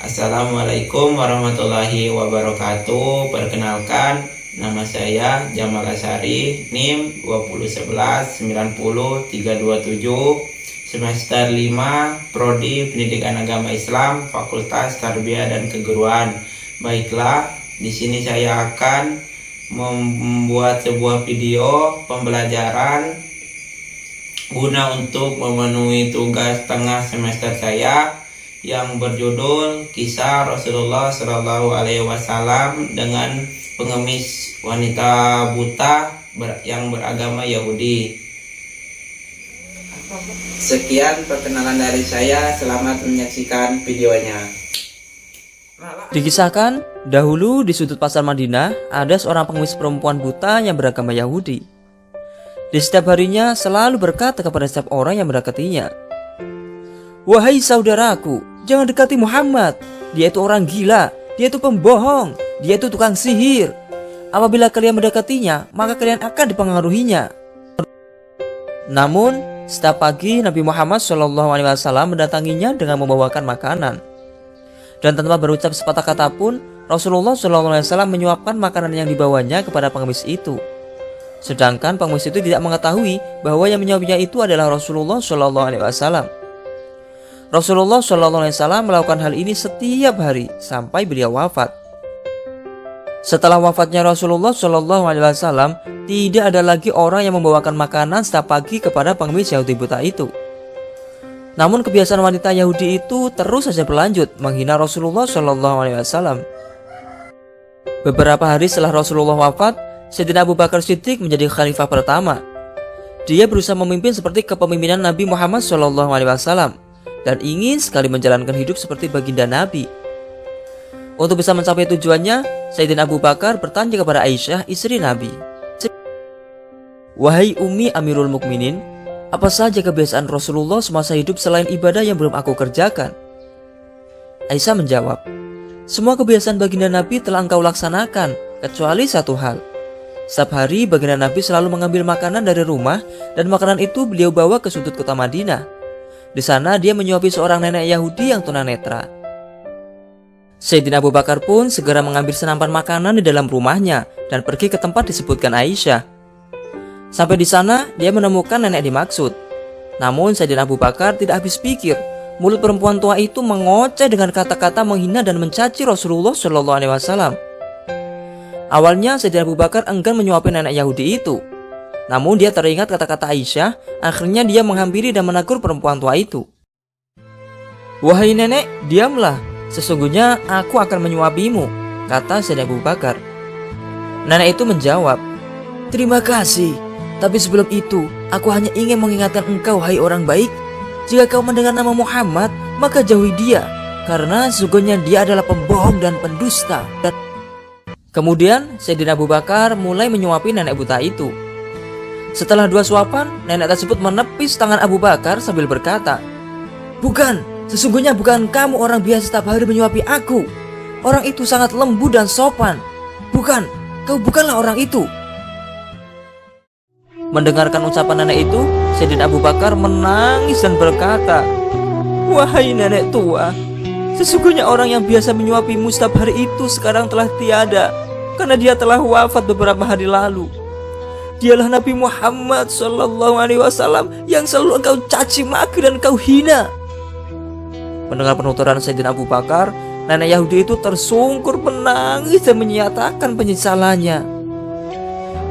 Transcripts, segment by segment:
Assalamualaikum warahmatullahi wabarakatuh. Perkenalkan, nama saya Jamal Asari, NIM 201190327, semester 5, Prodi Pendidikan Agama Islam, Fakultas Tarbiyah dan Keguruan. Baiklah, di sini saya akan membuat sebuah video pembelajaran guna untuk memenuhi tugas tengah semester saya yang berjudul Kisah Rasulullah Shallallahu Alaihi Wasallam dengan pengemis wanita buta yang beragama Yahudi. Sekian perkenalan dari saya, selamat menyaksikan videonya. Dikisahkan, dahulu di sudut pasar Madinah ada seorang pengemis perempuan buta yang beragama Yahudi. Di setiap harinya selalu berkata kepada setiap orang yang mendekatinya, "Wahai saudaraku, jangan dekati Muhammad. Dia itu orang gila, dia itu pembohong, dia itu tukang sihir. Apabila kalian mendekatinya, maka kalian akan dipengaruhinya." Namun, setiap pagi Nabi Muhammad SAW mendatanginya dengan membawakan makanan. Dan tanpa berucap sepatah kata pun, Rasulullah SAW menyuapkan makanan yang dibawanya kepada pengemis itu. Sedangkan pengemis itu tidak mengetahui bahwa yang menyuapnya itu adalah Rasulullah SAW. Rasulullah SAW melakukan hal ini setiap hari sampai beliau wafat. Setelah wafatnya Rasulullah SAW, tidak ada lagi orang yang membawakan makanan setiap pagi kepada pengemis Yahudi buta itu. Namun kebiasaan wanita Yahudi itu terus saja berlanjut menghina Rasulullah SAW. Beberapa hari setelah Rasulullah wafat, Sayyidina Abu Bakar Siddiq menjadi khalifah pertama. Dia berusaha memimpin seperti kepemimpinan Nabi Muhammad SAW dan ingin sekali menjalankan hidup seperti baginda Nabi. Untuk bisa mencapai tujuannya, Sayyidina Abu Bakar bertanya kepada Aisyah, istri Nabi, "Wahai Ummi Amirul Mukminin, apa saja kebiasaan Rasulullah semasa hidup selain ibadah yang belum aku kerjakan?" Aisyah menjawab, "Semua kebiasaan baginda Nabi telah engkau laksanakan, kecuali satu hal. Setiap hari baginda Nabi selalu mengambil makanan dari rumah dan makanan itu beliau bawa ke sudut kota Madinah. Di sana dia menyuapi seorang nenek Yahudi yang tunanetra." Sayyidina Abu Bakar pun segera mengambil senampan makanan di dalam rumahnya dan pergi ke tempat disebutkan Aisyah. Sampai di sana dia menemukan nenek dimaksud. Namun Sayyidina Abu Bakar tidak habis pikir. Mulut perempuan tua itu mengoceh dengan kata-kata menghina dan mencaci Rasulullah SAW. Awalnya Sayyidina Abu Bakar enggan menyuapi nenek Yahudi itu. Namun dia teringat kata-kata Aisyah. Akhirnya dia menghampiri dan menegur perempuan tua itu. "Wahai nenek, diamlah. Sesungguhnya aku akan menyuapimu," kata Sayyidina Abu Bakar. Nenek itu menjawab, "Terima kasih. Tapi sebelum itu, aku hanya ingin mengingatkan engkau, hai orang baik. Jika kau mendengar nama Muhammad, maka jauhi dia, karena sesungguhnya dia adalah pembohong dan pendusta." Kemudian Sayyidina Abu Bakar mulai menyuapi nenek buta itu. Setelah 2 suapan, nenek tersebut menepis tangan Abu Bakar sambil berkata, "Bukan, sesungguhnya bukan kamu orang biasa setiap hari menyuapi aku. Orang itu sangat lembut dan sopan. Bukan, kau bukanlah orang itu." Mendengarkan ucapan nenek itu, Sayyidina Abu Bakar menangis dan berkata, "Wahai nenek tua, sesungguhnya orang yang biasa menyuapimu setiap hari itu sekarang telah tiada, karena dia telah wafat beberapa hari lalu. Dialah Nabi Muhammad SAW yang selalu engkau caci maki dan engkau hina." Mendengar penuturan Sayyidina Abu Bakar, nenek Yahudi itu tersungkur menangis dan menyatakan penyesalannya.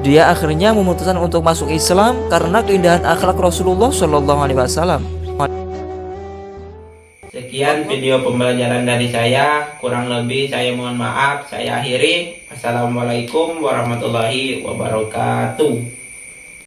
Dia akhirnya memutuskan untuk masuk Islam karena keindahan akhlak Rasulullah SAW. Sekian video pembelajaran dari saya, kurang lebih saya mohon maaf, saya akhiri. Assalamualaikum warahmatullahi wabarakatuh.